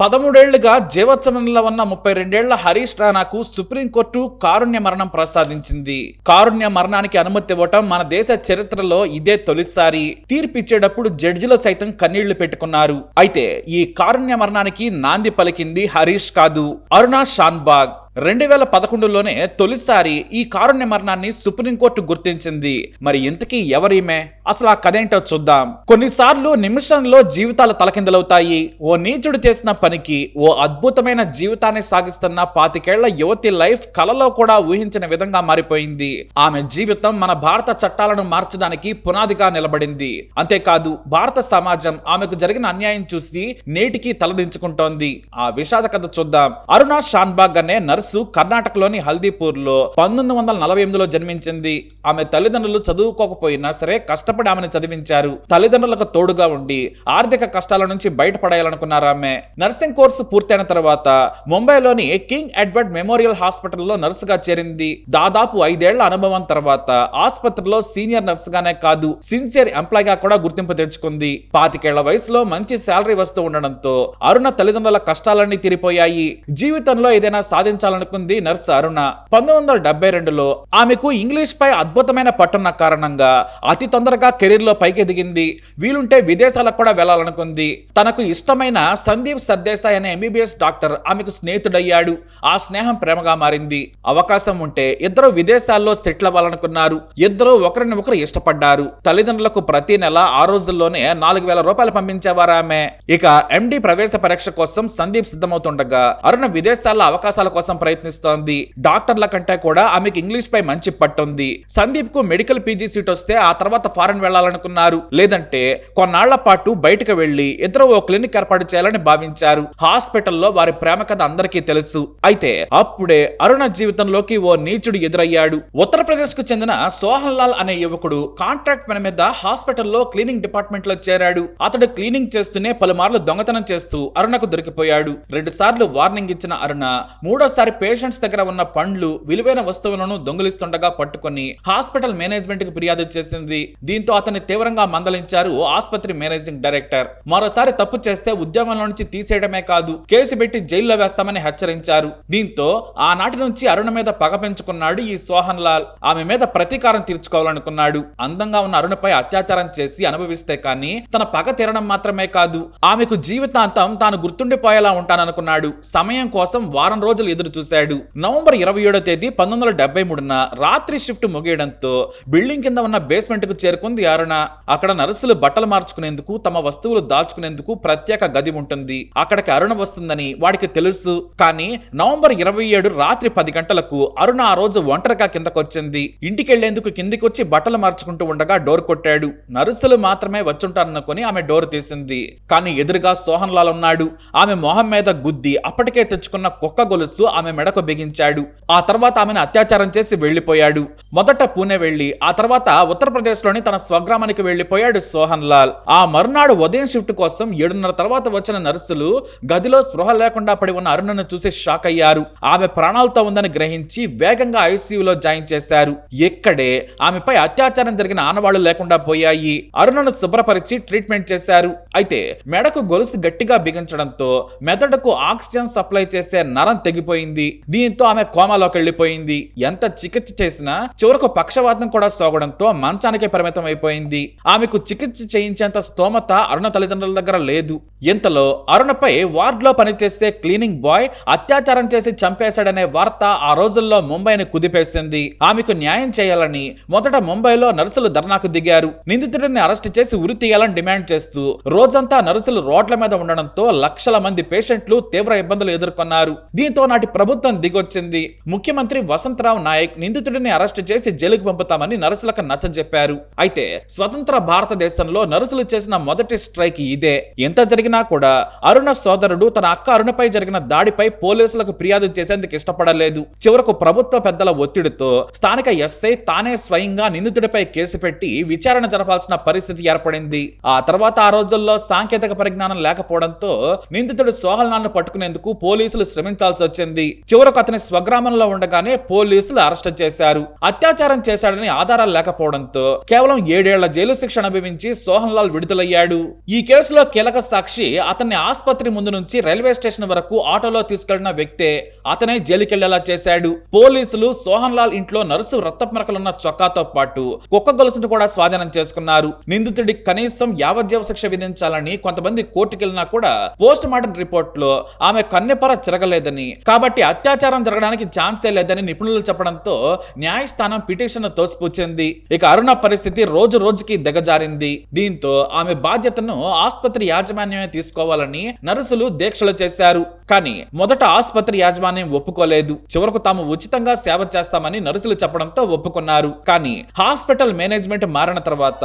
13 ఏళ్లుగా జీవోత్సవంలో ఉన్న 32 ఏళ్ల హరీష్ రాణాకు సుప్రీంకోర్టు కారుణ్య మరణం ప్రసాదించింది. కారుణ్య మరణానికి అనుమతి ఇవ్వటం మన దేశ చరిత్రలో ఇదే తొలిసారి. తీర్పిచ్చేటప్పుడు జడ్జిలు సైతం కన్నీళ్లు పెట్టుకున్నారు. అయితే ఈ కారుణ్య మరణానికి నాంది పలికింది హరీష్ కాదు, అరుణ షాన్బాగ్. 2011లోనే తొలిసారి ఈ కారుణ్య మరణాన్ని సుప్రీంకోర్టు గుర్తించింది. మరి ఇంతకీ ఎవరీమే, అసలు ఆ కథేంటో చూద్దాం. కొన్నిసార్లు నిమిషంలో జీవితాలు తలకిందులవుతాయి. ఓ నీచుడు చేసిన పనికి ఓ అద్భుతమైన జీవితాన్ని సాగిస్తున్న 25 ఏళ్ల యువతి లైఫ్ కలలో కూడా ఊహించిన విధంగా మారిపోయింది. ఆమె జీవితం మన భారత చట్టాలను మార్చడానికి పునాదిగా నిలబడింది. అంతేకాదు భారత సమాజం ఆమెకు జరిగిన అన్యాయం చూసి నేటికి తలదించుకుంటోంది. ఆ విషాద కథ చూద్దాం. అరుణ షాన్బాగ్ అనే నర్సు కర్ణాటకలోని హల్దీపూర్ లో 1948లో జన్మించింది. ఆమె తల్లిదండ్రులు చదువుకోకపోయినా సరే కష్టపడి ఆమెను చదివించారు. తల్లిదండ్రులకు తోడుగా ఉండి ఆర్థిక కష్టాల నుంచి బయటపడాలనుకున్నారు. ఆమె నర్సింగ్ కోర్సు పూర్తయిన తర్వాత ముంబైలోని కింగ్ ఎడ్వర్డ్ మెమోరియల్ హాస్పిటల్లో నర్సుగా చేరింది. దాదాపు 5 ఏళ్ల అనుభవం తర్వాత ఆసుపత్రిలో సీనియర్ నర్స్ గానే కాదు, సిన్సియర్ ఎంప్లాయ్ గా కూడా గుర్తింపు తెచ్చుకుంది. 25 ఏళ్ల వయసులో మంచి శాలరీ వస్తూ ఉండడంతో అరుణ తల్లిదండ్రుల కష్టాలన్నీ తీరిపోయాయి. జీవితంలో ఏదైనా సాధించాలనుకుంది నర్స్ అరుణ. 1972లో ఆమెకు ఇంగ్లీష్ పై అద్భుతమైన పట్టున్న కారణంగా అతి తొందరగా కెరీర్ లో పైకి ఎదిగింది. వీలుంటే విదేశాలకు కూడా వెళ్లాలనుకుంది. తనకు ఇష్టమైన సందీప్ సర్దేశాయ్ అనే ఎంబీబీఎస్ డాక్టర్ ఆమెకు స్నేహితుడయ్యాడు. ఆ స్నేహం ప్రేమగా మారింది. అవకాశం ఉంటే ఇద్దరు విదేశాల్లో సెటిల్ అవ్వాలనుకున్నారు. ఇద్దరు ఒకరిని ఒకరు ఇష్టపడ్డారు. తల్లిదండ్రులకు ప్రతి నెల ఆ రోజుల్లోనే 4000 రూపాయలు పంపించేవారు ఆమె. ఇక ఎండి ప్రవేశ పరీక్ష కోసం సందీప్ సిద్ధమవుతుండగా అరుణ విదేశాల్లో అవకాశాల కోసం ప్రయత్నిస్తోంది. డాక్టర్ల కంటే కూడా ఆమెకు ఇంగ్లీష్ పై మంచి పట్టుంది. సందీప్ కు మెడికల్ పీజీ సీట్ వస్తే ఆ తర్వాత ఫారెన్ వెళ్లాలనుకున్నారు. లేదంటే కొన్నాళ్ల పాటు బయటకు వెళ్లి ఇద్దరు ఓ క్లినిక్ ఏర్పాటు చేయాలని భావించారు. హాస్పిటల్లో వారి ప్రేమ కథ అందరికీ తెలుసు. అయితే అప్పుడే అరుణ జీవితంలోకి ఓ నీచుడు ఎదురయ్యాడు. ఉత్తరప్రదేశ్ కు చెందిన సోహన్ లాల్ అనే యువకుడు కాంట్రాక్ట్ పని మీద హాస్పిటల్లో క్లీనింగ్ డిపార్ట్మెంట్ లో చేరాడు. అతడు క్లీనింగ్ చేస్తూనే పలుమార్లు దొంగతనం చేస్తూ అరుణకు దొరికిపోయాడు. 2 సార్లు వార్నింగ్ ఇచ్చిన అరుణ మూడోసారి పేషెంట్స్ దగ్గర ఉన్న పండ్లు, విలువైన వస్తువులను దొంగిలిస్తుండగా పట్టుకుని హాస్పిటల్ మేనేజ్మెంట్ కి ఫిర్యాదు చేసింది. దీంతో అతన్ని తీవ్రంగా మందలించారు ఆసుపత్రి మేనేజింగ్ డైరెక్టర్. మరోసారి తప్పు చేస్తే ఉద్యోగంలో నుంచి తీసేయడమే కాదు, కేసు పెట్టి జైల్లో వేస్తామని హెచ్చరించారు. దీంతో ఆనాటి నుంచి అరుణ మీద పగ పెంచుకున్నాడు ఈ సోహన్ లాల్. ఆమె మీద ప్రతీకారం తీర్చుకోవాలనుకున్నాడు. అందంగా ఉన్న అరుణపై అత్యాచారం చేసి అనుభవిస్తే కానీ తన పగ తీరడం మాత్రమే కాదు, ఆమెకు జీవితాంతం తాను గుర్తుండిపోయేలా ఉంటాననుకున్నాడు. సమయం కోసం వారం రోజులు ఎదురు చూశాడు. నవంబర్ 27వ తేదీ 1973న రాత్రి షిఫ్ట్ ముగియడంతో బిల్డింగ్ కింద ఉన్న బేస్మెంట్ కు చేరుకుంది అరుణ. అక్కడ నర్సులు బట్టలు మార్చుకునేందుకు, తమ వస్తువులు దాచుకునేందుకు ప్రత్యేక గది ఉంటుంది. అక్కడికి అరుణ వస్తుందని వాడికి తెలుసు. కానీ నవంబర్ 27 రాత్రి 10 గంటలకు అరుణ ఆ రోజు ఒంటరిగా కిందకొచ్చింది. ఇంటికెళ్లేందుకు కిందికి వచ్చి బట్టలు మార్చుకుంటూ ఉండగా డోర్ కొట్టాడు. నర్సులు మాత్రమే వచ్చుంటారనుకుని ఆమె డోర్ తీసింది. కానీ ఎదురుగా సోహన్ లాల్ ఉన్నాడు. ఆమె మొహం మీద గుద్ది అప్పటికే తెచ్చుకున్న కుక్క గొలుసు ఆమె మెడకు బిగించాడు. ఆ తర్వాత ఆమెను అత్యాచారం చేసి వెళ్లిపోయాడు. మొదట పూణే వెళ్లి ఆ తర్వాత ఉత్తరప్రదేశ్ లోని తన స్వగ్రామానికి వెళ్లిపోయాడు సోహన్ లాల్. ఆ మరునాడు ఉదయం షిఫ్ట్ కోసం 7:30 తర్వాత వచ్చిన నర్సులు గదిలో స్పృహ లేకుండా పడి ఉన్న అరుణను చూసి షాక్ అయ్యారు. ఆమె ప్రాణాలతో ఉందని గ్రహించి వేగంగా ఐసీయూలో జాయిన్ చేశారు. ఇక్కడే ఆమెపై అత్యాచారం జరిగిన ఆనవాళ్లు లేకుండా పోయాయి. అరుణను శుభ్రపరిచి ట్రీట్మెంట్ చేశారు. అయితే మెడకు గొలుసు గట్టిగా బిగించడంతో మెదడుకు ఆక్సిజన్ సప్లై చేసే నరం తెగిపోయింది. దీంతో ఆమె కోమాలోకి వెళ్లిపోయింది. ఎంత చికిత్స చేసినా చివరకు పక్షవాతం కూడా సోకడంతో మంచానికే పరిమితం అయిపోయింది. ఆమెకు చికిత్స చేయించేంత స్తోమత అరుణ తల్లిదండ్రుల దగ్గర లేదు. ఇంతలో అరుణపై వార్డ్ లో పనిచేసే క్లీనింగ్ బాయ్ అత్యాచారం చేసి చంపేశాడనే వార్త ఆ రోజుల్లో ముంబైని కుదిపేసింది. ఆమెకు న్యాయం చేయాలని మొదట ముంబైలో నర్సులు ధర్నాకు దిగారు. నిందితుడిని అరెస్ట్ చేసి ఉరి తీయాలని డిమాండ్ చేస్తూ రోజంతా నర్సులు రోడ్ల మీద ఉండడంతో లక్షల మంది పేషెంట్లు తీవ్ర ఇబ్బందులు ఎదుర్కొన్నారు. దీంతో నాటి ప్రభుత్వం దిగొచ్చింది. ముఖ్యమంత్రి వసంతరావు నాయక్ నిందితుడిని అరెస్ట్ చేసి జైలుకు పంపుతామని నర్సులకు నచ్చజెప్పారు. అయితే స్వతంత్ర భారతదేశంలో నర్సులు చేసిన మొదటి స్ట్రైక్ ఇదే. ఎంత జరిగినా కూడా అరుణ సోదరుడు తన అక్క అరుణపై జరిగిన దాడిపై పోలీసులకు ఫిర్యాదు చేసేందుకు ఇష్టపడలేదు. చివరకు ప్రభుత్వ పెద్దల ఒత్తిడితో స్థానిక ఎస్ఐ తానే స్వయంగా నిందితుడిపై కేసు పెట్టి విచారణ జరపాల్సిన పరిస్థితి ఏర్పడింది. ఆ తర్వాత ఆ రోజుల్లో సాంకేతిక పరిజ్ఞానం లేకపోవడంతో నిందితుడు సోహన్ లాల్ ను పట్టుకునేందుకు పోలీసులు శ్రమించాల్సి వచ్చింది. చివరకు అతని స్వగ్రామంలో ఉండగానే పోలీసులు అరెస్ట్ చేశారు. అత్యాచారం చేశాడని ఆధారాలు లేకపోవడంతో కేవలం 7 ఏళ్ల జైలు శిక్ష అనుభవించి సోహన్ లాల్ విడుదలయ్యాడు. ఈ కేసులో కీలక సాక్షి అతన్ని ఆసుపత్రి ముందు నుంచి రైల్వే స్టేషన్ వరకు ఆటోలో తీసుకెళ్లిన వ్యక్తే అతనే జైలుకెళ్లేలా చేశాడు. పోలీసులు సోహన్ లాల్ ఇంట్లో నర్సు రక్తపు మరకలున్న చొక్కాతో పాటు కుక్క గొలుసును కూడా స్వాధీనం చేసుకున్నారు. నిందితుడికి కనీసం యావజ్జీవ శిక్ష విధించాలని కొంతమంది కోర్టుకెళ్లినా కూడా పోస్ట్ మార్టం రిపోర్ట్ లో ఆమె కన్నెపర చిరగలేదని, కాబట్టి అత్యాచారం జరగడానికి ఛాన్సే లేదని నిపుణులు చెప్పడంతో న్యాయస్థానం పిటిషన్ తోసిపుచ్చింది. ఇక అరుణ పరిస్థితి రోజు రోజుకి దిగజారింది. దీంతో ఆమె బాధ్యతను ఆసుపత్రి యాజమాన్యమే తీసుకోవాలని నర్సులు దీక్షలు చేశారు. కానీ మొదట ఆసుపత్రి యాజమాన్యం ఒప్పుకోలేదు. చివరకు తాము ఉచితంగా సేవ చేస్తామని నర్సులు చెప్పడంతో ఒప్పుకున్నారు. కానీ హాస్పిటల్ మేనేజ్మెంట్ మారిన తర్వాత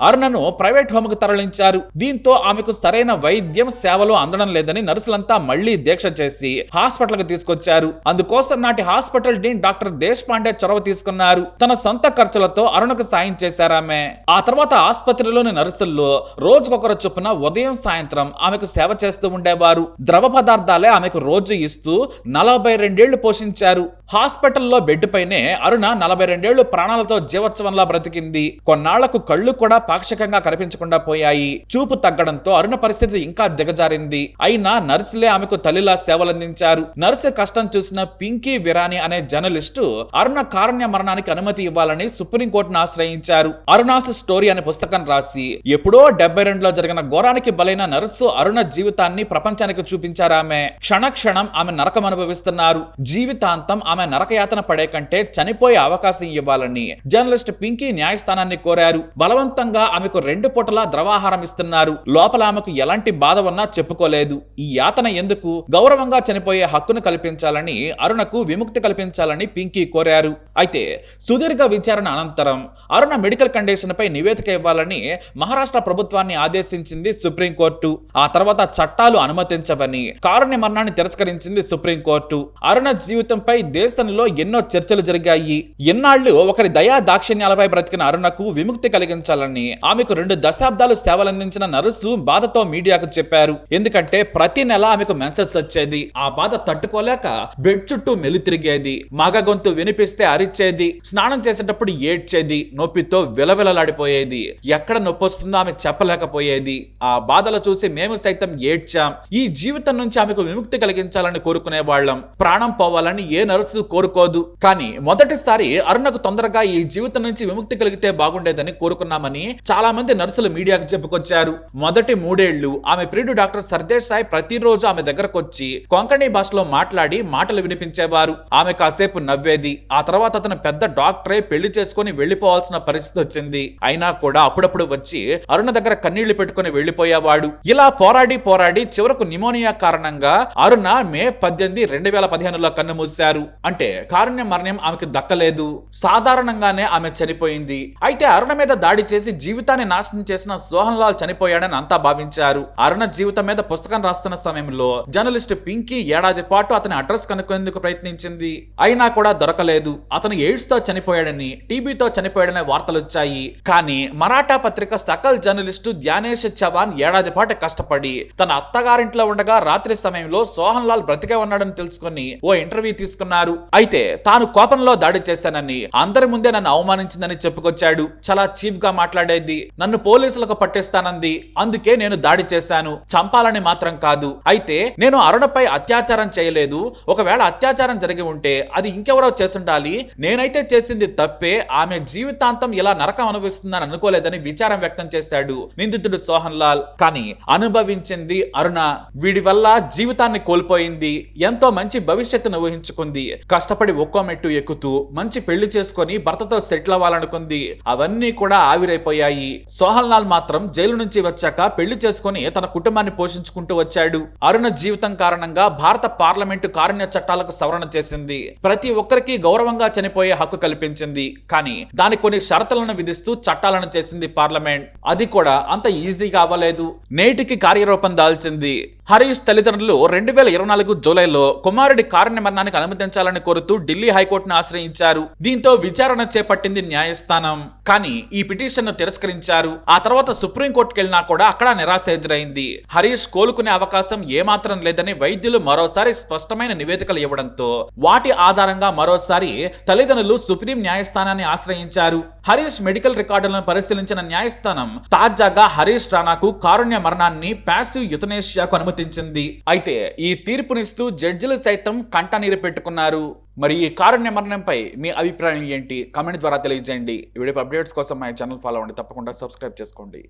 అరుణను ప్రైవేట్ హోమ్ కు తరలించారు. దీంతో ఆమెకు సరైన వైద్యం సేవలు అందడం లేదని నర్సులంతా మళ్లీ దీక్ష చేసి హాస్పిటల్ కు తీసుకొచ్చారు. అందుకోసం నాటి హాస్పిటల్ డీన్ డాక్టర్ దేశ్ పాండే చొరవ తీసుకున్నారు. తన సొంత ఖర్చులతో అరుణకు సాయం చేశారామె. ఆ తర్వాత ఆసుపత్రిలోని నర్సుల్లో రోజుకొకరు చొప్పున ఉదయం సాయంత్రం ఆమెకు సేవ చేస్తూ ఉండేవారు. ద్రవ పదార్థాలే ఆమెకు రోజు ఇస్తూ 42 ఏళ్లు పోషించారు. హాస్పిటల్లో బెడ్ పైనే అరుణ 42 ఏళ్లు ప్రాణాలతో జీవోత్సవంలా బ్రతికింది. కొన్నాళ్లకు కళ్ళు కూడా పాక్షికంగా కనిపించకుండా పోయాయి. చూపు తగ్గడంతో అరుణ పరిస్థితి ఇంకా దిగజారింది. అయినా నర్సులే ఆమెకు తల్లిలా సేవలందించారు. నర్సు కష్టం చూసిన పింకీ విరాని అనే జర్నలిస్టు అరుణ కారుణ్య మరణానికి అనుమతి ఇవ్వాలని సుప్రీంకోర్టును ఆశ్రయించారు. అరుణాస్ స్టోరీ అనే పుస్తకం రాసి ఎప్పుడో 72లో జరిగిన ఘోరానికి బలైన నర్సు అరుణ జీవితాన్ని ప్రపంచానికి చూపించారామె. క్షణక్షణం ఆమె నరకం అనుభవిస్తున్నారు. జీవితాంతం ఆమె నరకయాతన పడే కంటే చనిపోయే అవకాశం ఇవ్వాలని జర్నలిస్ట్ పింకీ న్యాయస్థానాన్ని కోరారు. బలవంతంగా ఆమెకు 2 పూటలా ద్రవాహారం ఇస్తున్నారు. లోపల ఆమెకు ఎలాంటి బాధ ఉన్నా చెప్పుకోలేదు. ఈ యాతన ఎందుకు? గౌరవంగా చనిపోయే హక్కును కల్పించాలని, అరుణకు విముక్తి కల్పించాలని పింకీ కోరారు. అయితే సుదీర్ఘ విచారణ అనంతరం అరుణ మెడికల్ కండిషన్ పై నివేదిక ఇవ్వాలని మహారాష్ట్ర ప్రభుత్వాన్ని ఆదేశించింది సుప్రీంకోర్టు. ఆ తర్వాత చట్టాలు అనుమతించవని కారుణ్య మరణాన్ని తిరస్కరించింది సుప్రీంకోర్టు. అరుణ జీవితంపై దేశంలో ఎన్నో చర్చలు జరిగాయి. ఎన్నాళ్లు ఒకరి దయా దాక్షిణ్యాలపై బ్రతికిన అరుణకు విముక్తి కలిగించాలని ఆమెకు 2 దశాబ్దాలు సేవలందించిన నర్సు బాధతో మీడియాకు చెప్పారు. ఎందుకంటే ప్రతి నెల ఆమెకు మెన్సెస్ వచ్చేది. ఆ బాధ తట్టుకోలేక బెడ్ చుట్టూ మెలితిరిగేది. మగ గొంతు వినిపిస్తే అరిచేది. స్నానం చేసేటప్పుడు ఏడ్చేది. నొప్పితో విలవిలలాడిపోయేది. ఎక్కడ నొప్పి వస్తుందో ఆమె చెప్పలేకపోయేది. ఆ బాధలు చూసి మేము సైతం ఏడ్చాం. ఈ జీవితం నుంచి ఆమెకు విముక్తి కలిగించాలని కోరుకునే వాళ్ళం. ప్రాణం పోవాలని ఏ నర్సు కోరుకోదు. కానీ మొదటిసారి అరుణకు తొందరగా ఈ జీవితం నుంచి విముక్తి కలిగితే బాగుండేదని కోరుకున్నామని చాలా మంది నర్సులు మీడియాకు చెప్పుకొచ్చారు. మొదటి 3 ఏళ్లు ఆమె ప్రియుడు డాక్టర్ సర్దేశ్ సాయి ప్రతిరోజు ఆమె దగ్గరకు వచ్చి కొంకణి భాషలో మాట్లాడి మాటలు వినిపించేవారు. ఆమె కాసేపు నవ్వేది. ఆ తర్వాత అతను పెద్ద డాక్టరే పెళ్లి చేసుకుని వెళ్లిపోవాల్సిన పరిస్థితి వచ్చింది. అయినా కూడా అప్పుడప్పుడు వచ్చి అరుణ దగ్గర కన్నీళ్లు పెట్టుకుని వెళ్లిపోయేవాడు. ఇలా పోరాడి పోరాడి చివరకు నిమోనియా కారణంగా అరుణ మే 18, 2015లో కన్ను మూశారు. అంటే కారుణ్య మరణం ఆమెకు దక్కలేదు. సాధారణంగానే ఆమె చనిపోయింది. అయితే అరుణ మీద దాడి చేసి జీవితాన్ని నాశనం చేసిన సోహన్ లాల్ చనిపోయాడని అంతా భావించారు. అరుణ జీవితం మీద పుస్తకం రాస్తున్న సమయంలో జర్నలిస్ట్ పింకీ ఏడాది పాటు అతని అడ్రస్ కనుక్కొనేందుకు ప్రయత్నించింది. అయినా కూడా దొరకలేదు. అతను ఎయిడ్స్ తో చనిపోయాడని, టీబీతో చనిపోయాడనే వార్తలు వచ్చాయి. కానీ మరాఠా పత్రిక సకల్ జర్నలిస్టు ధ్యానేష్ చవాన్ ఏడాది పాటు కష్టపడి తన అత్తగారింట్లో ఉండగా రాత్రి సమయంలో సోహన్ లాల్ బ్రతికే ఉన్నాడని తెలుసుకుని ఓ ఇంటర్వ్యూ తీసుకున్నారు. అయితే తాను కోపంలో దాడి చేశానని, అందరి ముందే నన్ను అవమానించిందని చెప్పుకొచ్చాడు. చాలా చీప్ గా మాట్లాడేది. నన్ను పోలీసులకు పట్టిస్తానంది. అందుకే నేను దాడి చేశాను. చంపాలని మాత్రం కాదు. అయితే నేను అరుణపై అత్యాచారం చేయలేదు. ఒకవేళ అత్యాచారం జరిగి ఉంటే అది ఇంకెవరో చేసుండాలి. నేనైతే చేసింది తప్పే. ఆమె జీవితాంతం ఇలా నరకం అనుభవిస్తుందని అనుకోలేదని విచారం వ్యక్తం చేశాడు నిందితుడు సోహన్ లాల్. కానీ అనుభవించింది అరుణ. వీడి వల్ల జీవితాన్ని కోల్పోయింది. ఎంతో మంచి భవిష్యత్తును ఊహించుకుంది. కష్టపడి ఒక్కో మెట్టు ఎక్కుతూ మంచి పెళ్లి చేసుకుని భర్తతో సెటిల్ అవ్వాలనుకుంది. అవన్నీ కూడా ఆవిరైపోయాయి. సోహన్ లాల్ మాత్రం జైలు నుంచి వచ్చాక పెళ్లి చేసుకుని తన కుటుంబాన్ని పోషించుకుంటూ వచ్చాడు. అరుణ జీవితం కారణంగా భారత పార్లమెంటు కారుణ్య చట్టాలకు సవరణ చేసింది. ప్రతి ఒక్కరికి గౌరవంగా చనిపోయే హక్కు కల్పించింది. కానీ దానికి కొన్ని షరతులను విధిస్తూ చట్టాలను చేసింది పార్లమెంట్. అది కూడా అంత ఈజీగా అవ్వలేదు. నేటికి కార్యరూపం దాల్చింది. హరీష్ తల్లిదండ్రులు 2024 జూలైలో కుమారుడి కారుణ్య మరణానికి అనుమతించాలని కోరుతూ ఢిల్లీ హైకోర్టును ఆశ్రయించారు. దీంతో విచారణ చేపట్టింది న్యాయస్థానం. కానీ ఈ పిటిషన్ను తిరస్కరించారు. ఆ తర్వాత సుప్రీంకోర్టుకు వెళ్ళినా కూడా అక్కడ నిరాశ ఎదురైంది. హరీష్ కోలుకునే అవకాశం ఏమాత్రం లేదని వైద్యులు మరోసారి స్పష్టమైన నివేదికలు ఇవ్వడంతో వాటి ఆధారంగా మరోసారి తల్లిదండ్రులు సుప్రీం న్యాయస్థానాన్ని ఆశ్రయించారు. హరీష్ మెడికల్ రికార్డులను పరిశీలించిన న్యాయస్థానం తాజాగా హరీష్ రాణాకు కారుణ్య మరణాన్ని ప్యాసివ్ యుతనేషియాకు అనుమతించింది. అయితే ఈ తీర్పునిస్తూ జడ్జిలు సైతం కంటనీరు పెట్టుకున్నారు. మరి ఈ కారుణ్య మరణంపై మీ అభిప్రాయం ఏంటి? కామెంట్ ద్వారా తెలియజేయండి. ఈ వీడియో అప్డేట్స్ కోసం మా ఛానల్ ఫాలో అవ్వండి. తప్పకుండా సబ్స్క్రైబ్ చేసుకోండి.